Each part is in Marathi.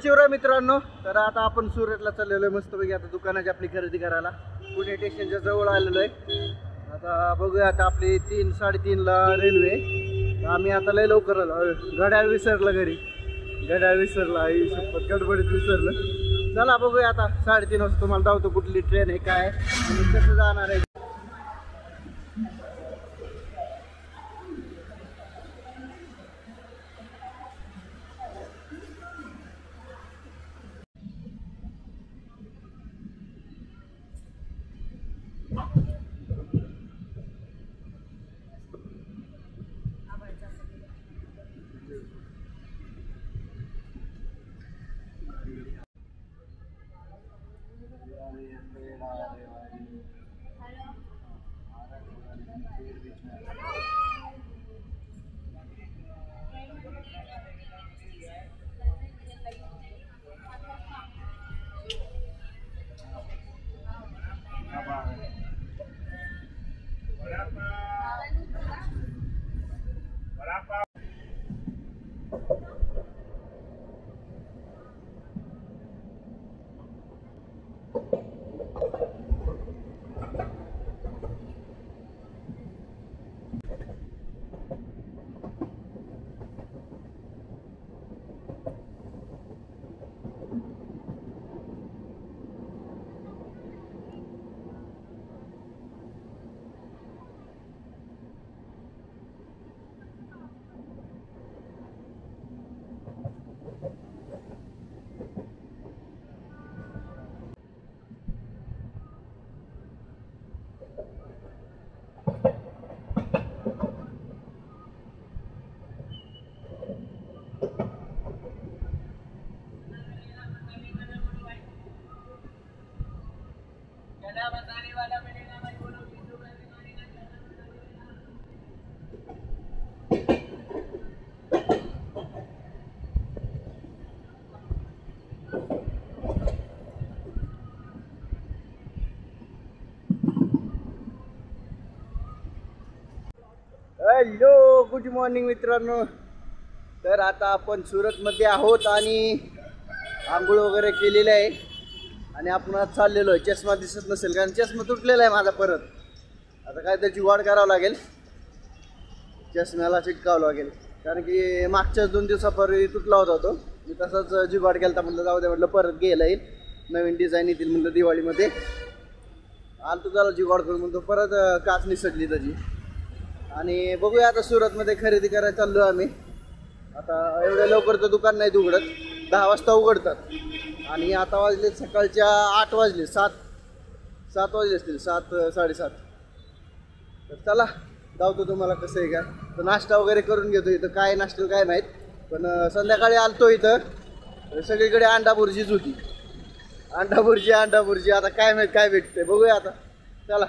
शिवराय मित्रांनो, तर आता आपण सुरतला चाललेलो आहे मस्तपैकी आता दुकानाची आपली खरेदी करायला. पुणे स्टेशनच्या जवळ आलेलो आहे. आता बघूया, आता आपली 3:30ला रेल्वे. आम्ही आता लय लवकर आलो. घड्याळ विसरलं घरी, घड्याळ विसरला, ही शपथ गडबडीत विसरलं. चला बघूया आता 3:30 वाजता तुम्हाला दावतो कुठली ट्रेन आहे काय आणि कसं जाणार आहे. हॅलो, गुड मॉर्निंग मित्रांनो. तर आता आपण सुरतमध्ये आहोत आणि आंघोळ वगैरे केलेले आहे आणि आपण आज चाललेलो आहे. चष्मा दिसत नसेल कारण चष्मा तुटलेला आहे माझा. परत आता काय त्याची वाढ करावं लागेल, चष्म्याला चिटकावं लागेल कारण की मागच्याच 2 दिवसापूर्वी तुटला होता तो. मी तसाच जुगाड केला, म्हटलं जाऊ दे, म्हटलं परत गेला येईल, नवीन डिझाईन येतील म्हटलं दिवाळीमध्ये. आलतो त्याला जुगाड करून, म्हणतो परत काच निसटली त्याची. आणि बघूया आता सुरतमध्ये खरेदी करायला चाललो आम्ही. आता एवढ्या लवकर तर दुकान नाही उघडत, 10 वाजता उघडतात आणि आता वाजले सकाळच्या 8 वाजले, 7 वाजले असतील, 7 साडेसात. तर चला धावतो तुम्हाला कसं आहे का. तर नाश्ता वगैरे करून घेतो. इथं काय नाश्ता काय माहीत, पण संध्याकाळी आलतो इथं सगळीकडे अंडा बुर्जीच होती. अंडा बुर्जी आता काय माहीत काय भेटते, बघूया आता. चला.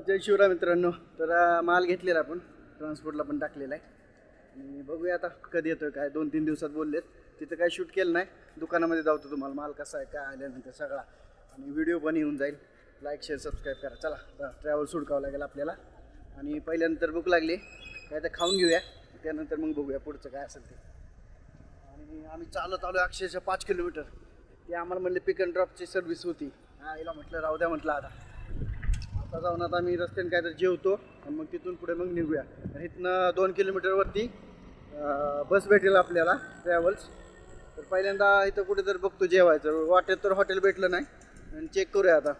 जय शिवराय मित्रांनो. तर माल घेतलेला आपण, ट्रान्सपोर्टला पण टाकलेला आहे आणि बघूया आता कधी येतोय काय. 2-3 दिवसात बोललेत. तिथं काय शूट केलं नाही, दुकानामध्ये जाऊतो तुम्हाला माल कसा आहे काय आल्यानंतर सगळा, आणि व्हिडिओ पण येऊन जाईल. लाईक शेअर सबस्क्राईब करा. चला ट्रॅव्हल सुडकावं लागेल आपल्याला. आणि पहिल्यानंतर भूक लागली, काय तर खाऊन घेऊया, त्यानंतर मग बघूया पुढचं काय असेल ते. आणि आम्ही चालत आलो अक्षरशः 5 किलोमीटर. ते आम्हाला म्हणले पिक अँड ड्रॉपची सर्व्हिस होती. हिला म्हटलं राहू द्या, म्हटलं आता जाऊन आता आम्ही रस्त्याने काय तर जेवतो आणि मग तिथून पुढे मग निघूया. आणि इथनं 2 किलोमीटरवरती बस भेटेल आपल्याला ट्रॅव्हल्स. तर पहिल्यांदा इथं कुठे तर बघतो जेवायचं, वाटेत तर हॉटेल भेटलं नाही आणि चेक करूया आता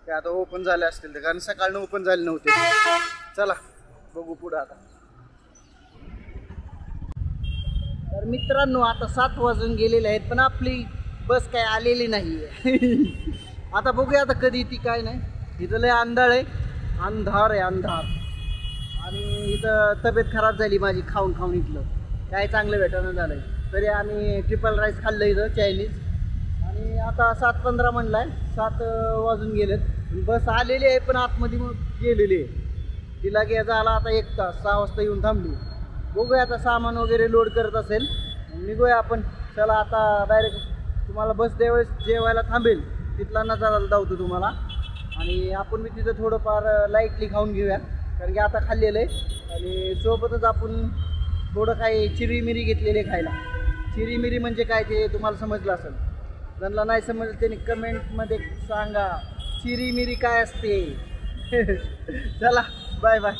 काय आता ओपन झाले असतील ते, कारण सकाळनं ओपन झाले नव्हते. चला बघू पुढं आता. तर मित्रांनो आता 7 वाजून गेलेले आहेत पण आपली बस काय आलेली नाही आहे. आता बघूया आता कधी ती काय नाही. इथं लय अंधार आहे, अंधार आहे अंधार. आणि इथं तब्येत खराब झाली माझी खाऊन खाऊन. इथलं काय चांगलं भेटणं झालं तरी आम्ही ट्रिपल राईस खाल्लं इथं चायनीज. आणि आता 7:15 म्हणलं आहे, 7 वाजून गेलेत. बस आलेली आहे पण आतमध्ये मग गेलेली आहे. तिला घ्यायचा आला आता 1 तास, 6 वाजता येऊन थांबली. बघूया आता सामान वगैरे लोड करत असेल निघूया आपण. चला आता डायरेक्ट तुम्हाला बस त्यावेळेस जेवायला थांबेल तिथला नजारा दावतो तुम्हाला. आणि आपण मी तिथं थोडंफार लाईटली खाऊन घेऊया कारण की आता खाल्लेलं आहे. आणि सोबतच आपण थोडं काही चिरी मिरी घेतलेले खायला. चिरीमिरी म्हणजे काय ते तुम्हाला समजलं असेल. ज्यांना नाही समजलं त्यांनी कमेंटमध्ये सांगा चिरीमिरी काय असते. चला बाय बाय.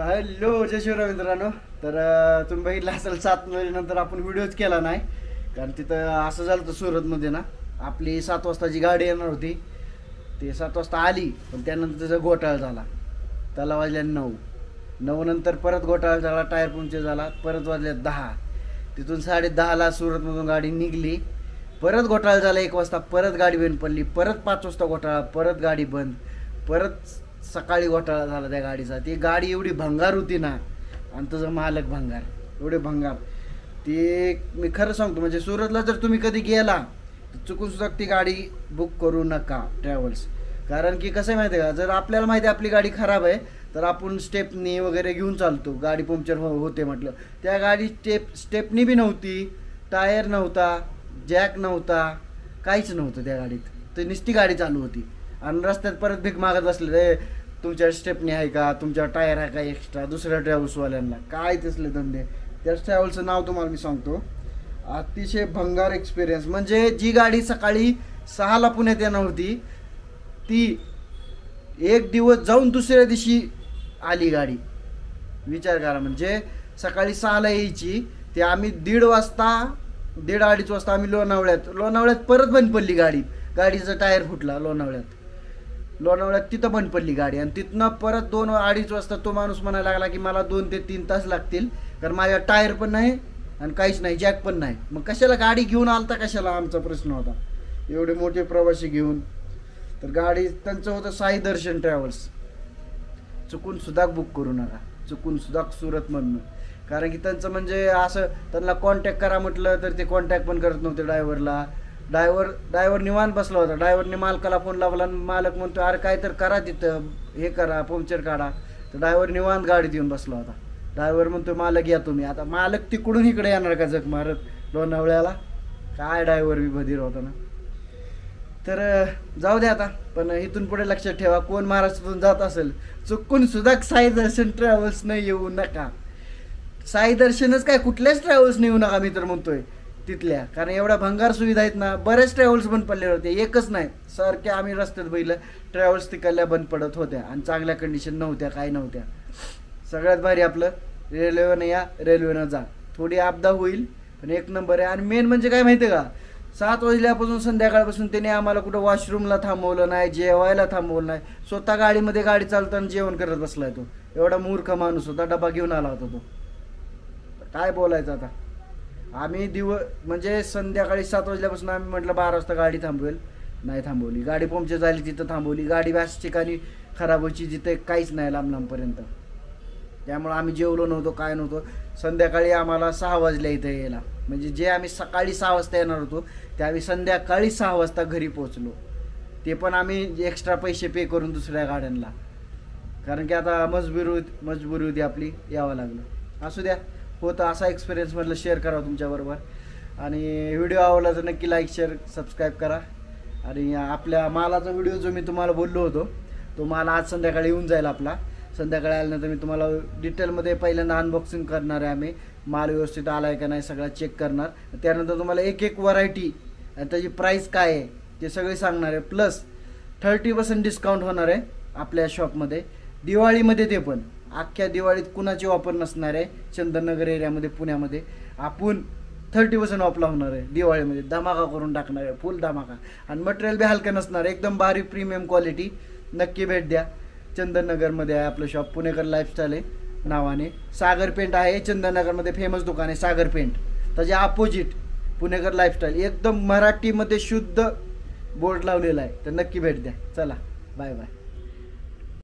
हॅलो जय शिवराय मित्रांनो. तर तुम्ही बघितलं असेल 7 महिन्यानंतर आपण व्हिडिओच केला नाही, कारण तिथं असं झालं होतं सुरतमध्ये ना, आपली 7 वाजताची गाडी येणार होती, ते 7 वाजता आली, पण त्यानंतर त्याचा घोटाळा झाला. त्याला वाजल्या 9 नंतर परत घोटाळा झाला, टायर पंक्चर झाला, परत वाजल्या 10. तिथून 10:30ला सुरतमधून गाडी निघली, परत घोटाळा झाला 1 वाजता, परत गाडी बंद पडली, परत 5 वाजता घोटाळा, परत गाडी बंद, परत सकाळी घोटाळा झाला त्या गाडीचा. ती गाडी एवढी भंगार होती ना, आणि तुझं मालक भंगार, एवढे भंगार. ती मी खरं सांगतो, म्हणजे सुरतला जर तुम्ही कधी गेला तर चुकून सुद्धा ती गाडी बुक करू नका ट्रॅव्हल्स. कारण की कसं आहे माहिती आहे का, जर आपल्याला माहिती आहे आपली गाडी खराब आहे तर आपण स्टेपनी वगैरे घेऊन चालतो. गाडी पंक्चर होते म्हटलं, त्या गाडी स्टेपनी बी नव्हती, टायर नव्हता, जॅक नव्हता, काहीच नव्हतं त्या गाडीत. तर नुसती गाडी चालू होती आणि रस्त्यात परत भीक मागत बसले, रे तुमच्या स्टेपनी आहे का, तुमच्या टायर आहे का एक्स्ट्रा, दुसऱ्या ट्रॅव्हल्सवाल्यांना. काय तसले धंदे. त्याच ट्रॅव्हल्सचं नाव तुम्हाला मी सांगतो. अतिशय भंगार एक्सपिरियन्स. म्हणजे जी गाडी सकाळी 6ला पुण्यात येणार होती, ती 1 दिवस जाऊन दुसऱ्या दिवशी आली गाडी. विचार करा, म्हणजे सकाळी 6ला यायची, ते आम्ही 1:30 वाजता आम्ही लोणावळ्यात परत बंद पडली गाडी. गाडीचा टायर फुटला लोणावळ्यात तिथं बंद पडली गाडी. आणि तिथनं परत 2-2:30 वाजता तो माणूस म्हणायला लागला की मला 2 ते 3 तास लागतील, कारण माझ्या टायर पण नाही आणि काहीच नाही, जॅक पण नाही. मग कशाला गाडी घेऊन आलता, कशाला, आमचा प्रश्न होता. एवढे मोठे प्रवासी घेऊन. तर गाडी त्यांचं होतं साई दर्शन ट्रॅव्हल्स. चुकून सुद्धा बुक करू नका, चुकून सुद्धा सुरतमधनं. कारण की त्यांचं म्हणजे असं, त्यांना कॉन्टॅक्ट करा म्हटलं तर ते कॉन्टॅक्ट पण करत नव्हते ड्रायव्हरला. ड्रायव्हर निवांत बसला होता. ड्रायव्हरने मालकाला फोन लावला, मालक म्हणतो अरे काय तर करा तिथं, हे करा, पंक्चर काढा. तर ड्रायव्हर निवांत गाडीत येऊन बसला होता. ड्रायव्हर म्हणतो मालक या तुम्ही. आता मालक तिकडून इकडे येणार का जग मारत लोणावळ्याला. काय ड्रायव्हर बी बधीर होता ना. तर जाऊ द्या आता. पण इथून पुढे लक्षात ठेवा, कोण महाराष्ट्रातून जात असेल चुकून सुद्धा साई दर्शन ट्रॅव्हल्स नाही येऊ नका. साई दर्शनच काय, कुठल्याच ट्रॅव्हल्स नाही येऊ नका मी तर म्हणतोय तिथल्या. कारण एवढ्या भंगार सुविधा आहेत ना. बरेच ट्रॅव्हल्स बंद पडले होते, एकच नाही, सारख्या आम्ही रस्त्यात बघितलं ट्रॅव्हल्स तिकडल्या बंद पडत होत्या आणि चांगल्या कंडिशन नव्हत्या, काय नव्हत्या. सगळ्यात भारी आपलं रेल्वेनं या, रेल्वेनं जा. थोडी आपदा होईल पण 1 नंबर आहे. आणि मेन म्हणजे काय माहिती आहे का, 7 वाजल्यापासून संध्याकाळपासून त्याने आम्हाला कुठं वॉशरूमला थांबवलं नाही, जेवायला थांबवलं नाही. स्वतः गाडीमध्ये गाडी चालताना जेवण करत बसलाय तो. एवढा मूर्ख माणूस होता, डबा घेऊन आला होता तो. काय बोलायचं आता. आम्ही म्हणजे संध्याकाळी 7 वाजल्यापासून आम्ही म्हटलं 12 वाजता गाडी थांबवेल, नाही थांबवली. गाडी पंक्चर झाली तिथं थांबवली. गाडी अशा ठिकाणी खराब व्हायची जिथे काहीच नाही लांबपर्यंत. त्यामुळं आम्ही जेवलो नव्हतो, काय नव्हतो. संध्याकाळी आम्हाला 6 वाजल्या इथं यायला. म्हणजे जे आम्ही सकाळी 6 वाजता येणार होतो ते आम्ही संध्याकाळी 6 वाजता घरी पोहोचलो. ते पण आम्ही एक्स्ट्रा पैसे पे करून दुसऱ्या गाड्यांना. कारण की आता मजबुरी होती आपली, यावं लागलं. असू द्या, होतं असा एक्सपिरियन्स म्हटलं शेअर करा तुमच्याबरोबर. आणि व्हिडिओ आवडला तर नक्की लाईक शेअर सबस्क्राईब करा. आणि आपल्या मालाचा व्हिडिओ जो मी तुम्हाला बोललो होतो तो माल आज संध्याकाळी येऊन जाईल आपला. संध्याकाळी आल्यानंतर मी तुम्हाला डिटेलमध्ये पहिल्यांदा अनबॉक्सिंग करणार आहे. आम्ही माल व्यवस्थित आला आहे का नाही सगळं चेक करणार. त्यानंतर तुम्हाला एक व्हरायटी आणि त्याची प्राईस काय आहे ते सगळे सांगणार आहे. प्लस 30% डिस्काउंट होणार आहे आपल्या शॉपमध्ये दिवाळीमध्ये. ते पण अख्ख्या दिवाळीत कुणाची ऑफर नसणार आहे. चंदननगर एरियामध्ये पुण्यामध्ये आपण 30% ऑफ लावणार आहे. दिवाळीमध्ये धमाका करून टाकणार आहे, फुल धमाका. आणि मटेरियल बी हलकं नसणार आहे, एकदम भारी प्रीमियम क्वालिटी. नक्की भेट द्या. चंदननगरमध्ये आहे आपलं शॉप, पुणेकर लाईफस्टाईल आहे नावाने. सागर पेंट आहे चंदननगरमध्ये, फेमस दुकान आहे सागर पेंट. त्याच्या अपोजिट पुणेकर लाईफस्टाईल, एकदम मराठीमध्ये शुद्ध बोर्ड लावलेला आहे. तर नक्की भेट द्या. चला बाय बाय.